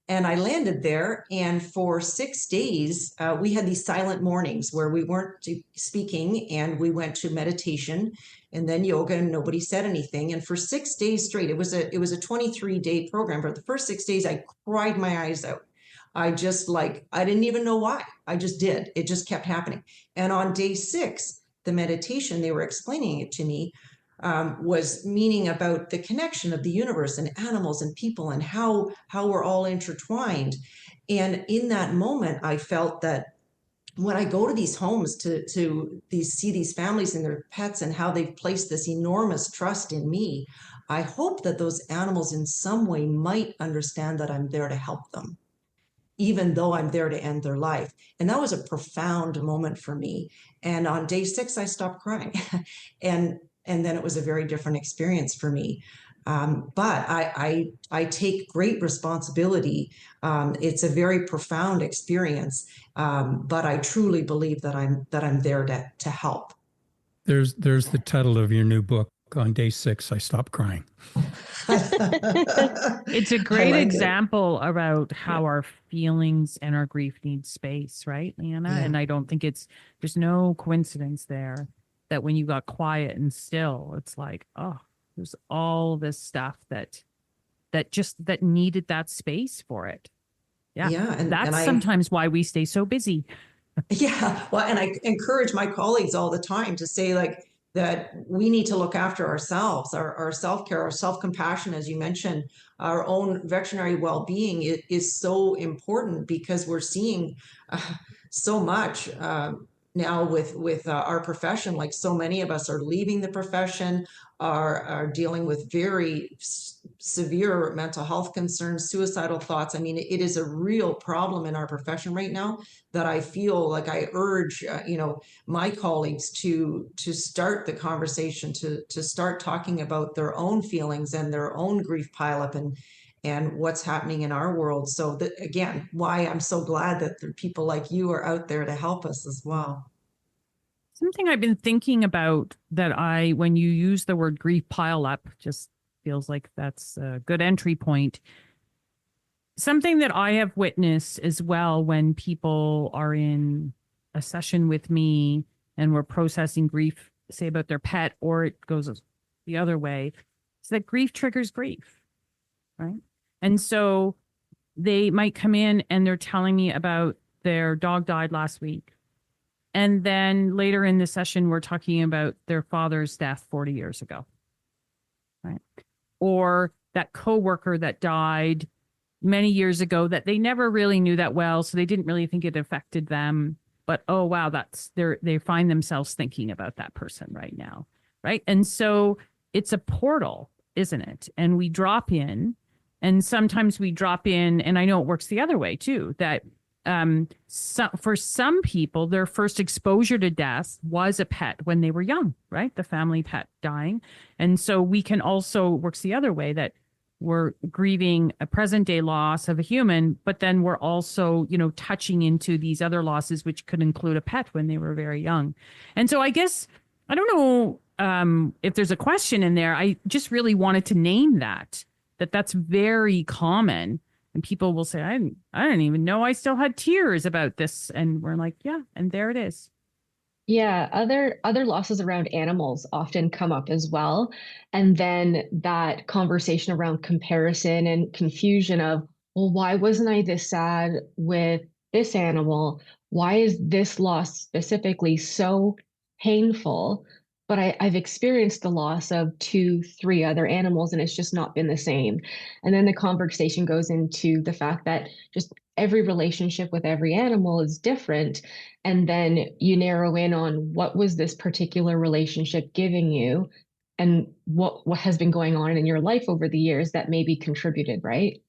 [SPEAKER 5] And I landed there. And for 6 days, we had these silent mornings where we weren't speaking, and we went to meditation and then yoga, and nobody said anything. And for 6 days straight, it was a 23-day program. But the first 6 days, I cried my eyes out. I didn't even know why. I just did. It just kept happening. And on day 6, the meditation, they were explaining it to me, was meaning about the connection of the universe and animals and people and how we're all intertwined. And in that moment, I felt that when I go to these homes to see these families and their pets and how they've placed this enormous trust in me, I hope that those animals in some way might understand that I'm there to help them, even though I'm there to end their life. And that was a profound moment for me. And on day 6, I stopped crying. And then it was a very different experience for me. But I take great responsibility. It's a very profound experience. But I truly believe that I'm there to help.
[SPEAKER 4] There's the title of your new book. On day 6, I stopped crying.
[SPEAKER 1] It's a great example about how our feelings and our grief need space, right, Lianna?
[SPEAKER 5] Yeah.
[SPEAKER 1] And I don't think there's no coincidence there that when you got quiet and still, it's like, oh, there's all this stuff that needed that space for it. Yeah.
[SPEAKER 5] Yeah.
[SPEAKER 1] That's sometimes why we stay so busy.
[SPEAKER 5] Yeah. Well, and I encourage my colleagues all the time to say, like, that we need to look after ourselves, our self-care, our self-compassion, as you mentioned, our own veterinary well-being is so important, because we're seeing so much now with our profession. Like, so many of us are leaving the profession, are dealing with very severe mental health concerns, suicidal thoughts. I mean, it is a real problem in our profession right now, that I feel like I urge, my colleagues to start the conversation, to start talking about their own feelings and their own grief pileup and what's happening in our world. So that, again, why I'm so glad that there are people like you are out there to help us as well.
[SPEAKER 1] Something I've been thinking about that when you use the word grief pile up, just feels like that's a good entry point. Something that I have witnessed as well when people are in a session with me and we're processing grief, say about their pet, or it goes the other way, is that grief triggers grief, right? And so they might come in and they're telling me about their dog died last week. And then later in the session, we're talking about their father's death 40 years ago, right? Or that coworker that died many years ago that they never really knew that well, so they didn't really think it affected them. But oh wow, they find themselves thinking about that person right now, right? And so it's a portal, isn't it? And we drop in, and sometimes we drop in, and I know it works the other way too, that for some people, their first exposure to death was a pet when they were young, right? The family pet dying. And so we can also, works the other way, that we're grieving a present day loss of a human, but then we're also, touching into these other losses, which could include a pet when they were very young. And so I guess, I don't know if there's a question in there. I just really wanted to name that's very common. And people will say, I didn't even know I still had tears about this. And we're like, yeah, and there it is.
[SPEAKER 2] Yeah, other losses around animals often come up as well. And then that conversation around comparison and confusion of, well, why wasn't I this sad with this animal? Why is this loss specifically so painful? But I've experienced the loss of 2, 3 other animals, and it's just not been the same. And then the conversation goes into the fact that just every relationship with every animal is different. And then you narrow in on what was this particular relationship giving you, and what has been going on in your life over the years that maybe contributed, right?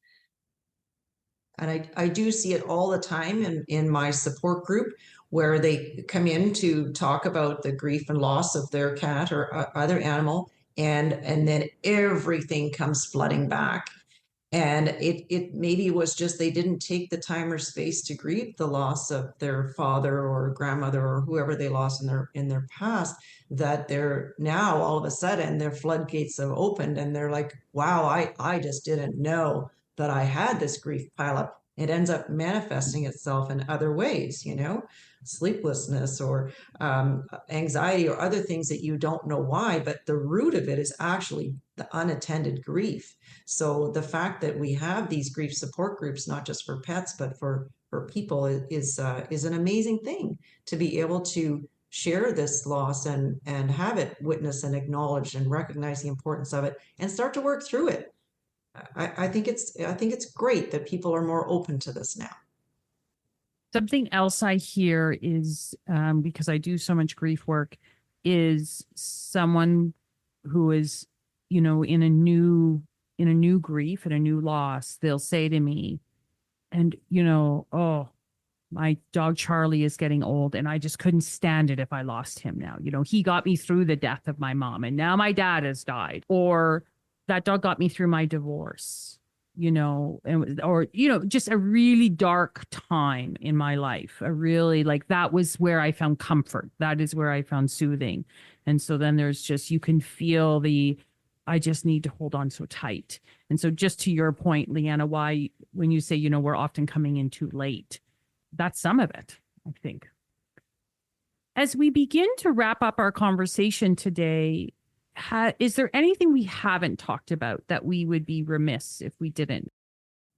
[SPEAKER 5] And I do see it all the time in my support group, where they come in to talk about the grief and loss of their cat or other animal, and then everything comes flooding back. And it maybe was just they didn't take the time or space to grieve the loss of their father or grandmother or whoever they lost in their past, that they're now all of a sudden their floodgates have opened, and they're like, wow, I just didn't know that I had this grief pile up. It ends up manifesting itself in other ways, sleeplessness or anxiety or other things that you don't know why, but the root of it is actually the unattended grief. So the fact that we have these grief support groups, not just for pets, but for people, is an amazing thing to be able to share this loss and have it witnessed and acknowledged and recognize the importance of it and start to work through it. I think it's great that people are more open to this now.
[SPEAKER 1] Something else I hear is, because I do so much grief work, is someone who is, in a new grief and a new loss, they'll say to me, and, oh, my dog Charlie is getting old and I just couldn't stand it if I lost him now. He got me through the death of my mom and now my dad has died. Or that dog got me through my divorce, or just a really dark time in my life. That was where I found comfort. That is where I found soothing. And so then there's just, you can feel I just need to hold on so tight. And so just to your point, Lianna, why, when you say, we're often coming in too late, that's some of it, I think. As we begin to wrap up our conversation today, is there anything we haven't talked about that we would be remiss if we didn't?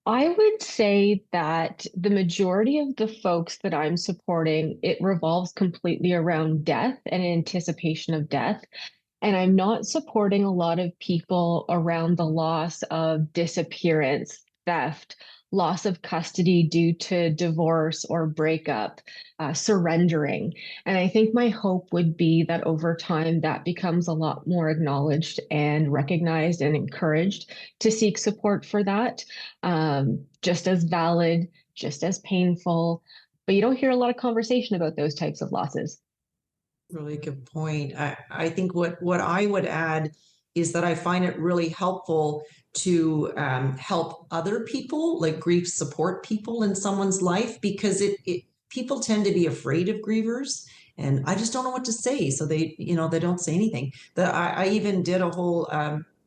[SPEAKER 2] I would say that the majority of the folks that I'm supporting, it revolves completely around death and anticipation of death. And I'm not supporting a lot of people around the loss of disappearance, theft, loss of custody due to divorce or breakup, surrendering. And I think my hope would be that over time that becomes a lot more acknowledged and recognized and encouraged to seek support for that. Just as valid, just as painful, but you don't hear a lot of conversation about those types of losses.
[SPEAKER 5] Really good point. I think what I would add is that I find it really helpful to help other people, like grief support people in someone's life, because people tend to be afraid of grievers, and I just don't know what to say, so they don't say anything. I even did a whole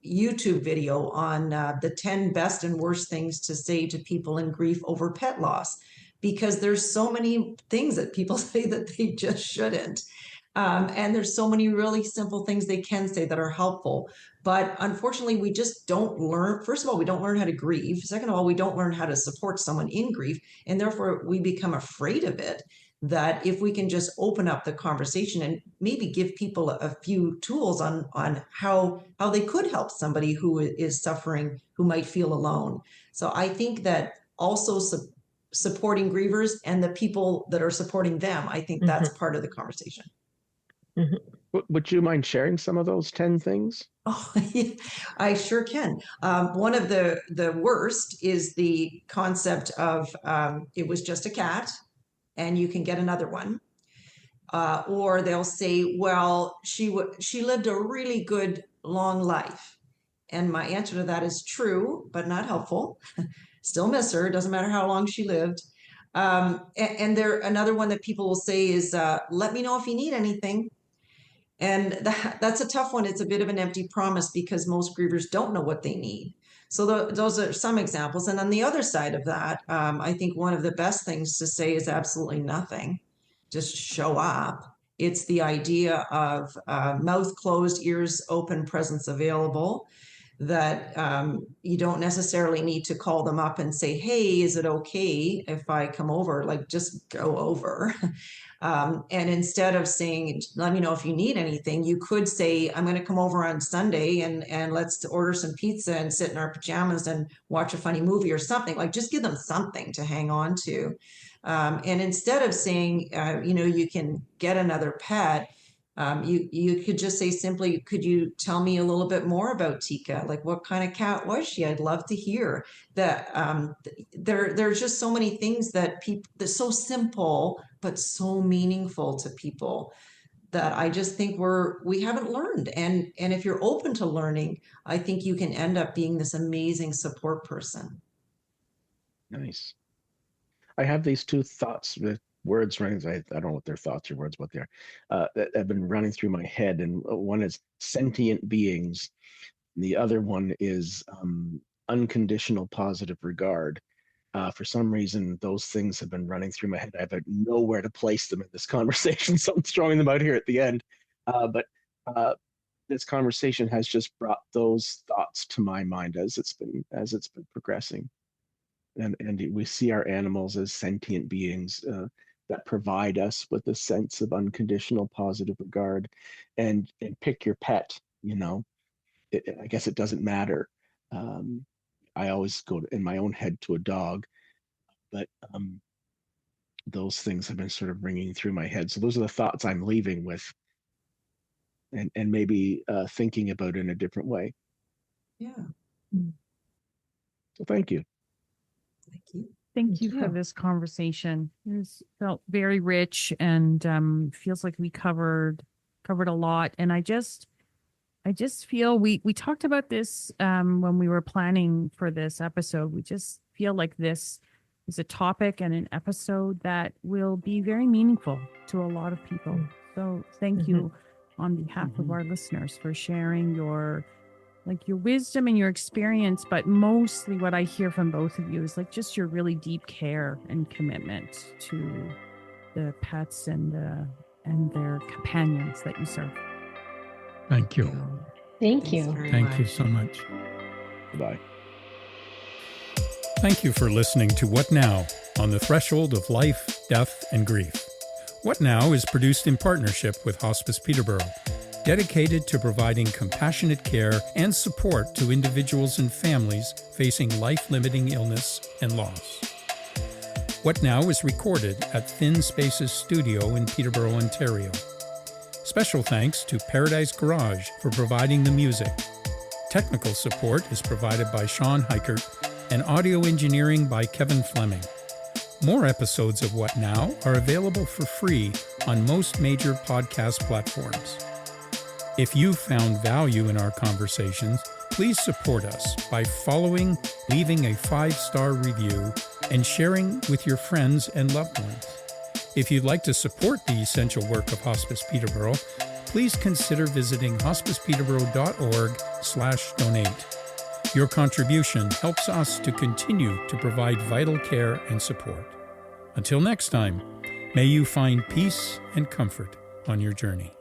[SPEAKER 5] YouTube video on the 10 best and worst things to say to people in grief over pet loss, because there's so many things that people say that they just shouldn't. And there's so many really simple things they can say that are helpful. But unfortunately, we just don't learn. First of all, we don't learn how to grieve. Second of all, we don't learn how to support someone in grief. And therefore, we become afraid of it. that if we can just open up the conversation and maybe give people a few tools on how they could help somebody who is suffering, who might feel alone. So I think that also supporting grievers and the people that are supporting them, I think that's part of the conversation.
[SPEAKER 3] Would you mind sharing some of those 10 things?
[SPEAKER 5] Oh, yeah, I sure can. One of the worst is the concept of it was just a cat and you can get another one. Or they'll say, well, she lived a really good long life. And my answer to that is true, but not helpful. Still miss her. Doesn't matter how long she lived. And another one that people will say is, let me know if you need anything. And that's a tough one. It's a bit of an empty promise because most grievers don't know what they need. So those are some examples. And on the other side of that, I think one of the best things to say is absolutely nothing. Just show up. It's the idea of mouth closed, ears open, presence available, that you don't necessarily need to call them up and say, hey, is it okay if I come over? Like, just go over. And instead of saying, let me know if you need anything, you could say, I'm going to come over on Sunday and let's order some pizza and sit in our pajamas and watch a funny movie or something. Like, just give them something to hang on to. And instead of saying, you can get another pet, you could just say simply, could you tell me a little bit more about Tika? Like, what kind of cat was she? I'd love to hear that. There's just so many things that that's so simple, but so meaningful to people that I just think we haven't learned. And if you're open to learning, I think you can end up being this amazing support person.
[SPEAKER 3] Nice. I have these two thoughts with words running. I don't know what their thoughts or words, what they are, that have been running through my head. And one is sentient beings. And the other one is unconditional positive regard. For some reason, those things have been running through my head. I have nowhere to place them in this conversation, so I'm throwing them out here at the end. But this conversation has just brought those thoughts to my mind as it's been progressing. And we see our animals as sentient beings that provide us with a sense of unconditional positive regard. And pick your pet, I guess it doesn't matter. I always go in my own head to a dog, but those things have been sort of ringing through my head. So those are the thoughts I'm leaving with, and maybe thinking about in a different way.
[SPEAKER 5] Yeah.
[SPEAKER 3] So thank you.
[SPEAKER 5] Thank you.
[SPEAKER 1] Thank you for this conversation. It felt very rich and feels like we covered a lot. And I just feel we talked about this when we were planning for this episode. We just feel like this is a topic and an episode that will be very meaningful to a lot of people. So thank you on behalf of our listeners for sharing your wisdom and your experience, but mostly what I hear from both of you is just your really deep care and commitment to the pets and their companions that you serve.
[SPEAKER 4] Thank you.
[SPEAKER 2] Thank you.
[SPEAKER 4] Thank you so much.
[SPEAKER 3] Goodbye.
[SPEAKER 4] Thank you for listening to What Now? On the Threshold of Life, Death, and Grief. What Now is produced in partnership with Hospice Peterborough, dedicated to providing compassionate care and support to individuals and families facing life-limiting illness and loss. What Now is recorded at Thin Spaces Studio in Peterborough, Ontario. Special thanks to Paradise Garage for providing the music. Technical support is provided by Sean Heichert and audio engineering by Kevin Fleming. More episodes of What Now are available for free on most major podcast platforms. If you've found value in our conversations, please support us by following, leaving a 5-star review, and sharing with your friends and loved ones. If you'd like to support the essential work of Hospice Peterborough, please consider visiting hospicepeterborough.org/donate. Your contribution helps us to continue to provide vital care and support. Until next time, may you find peace and comfort on your journey.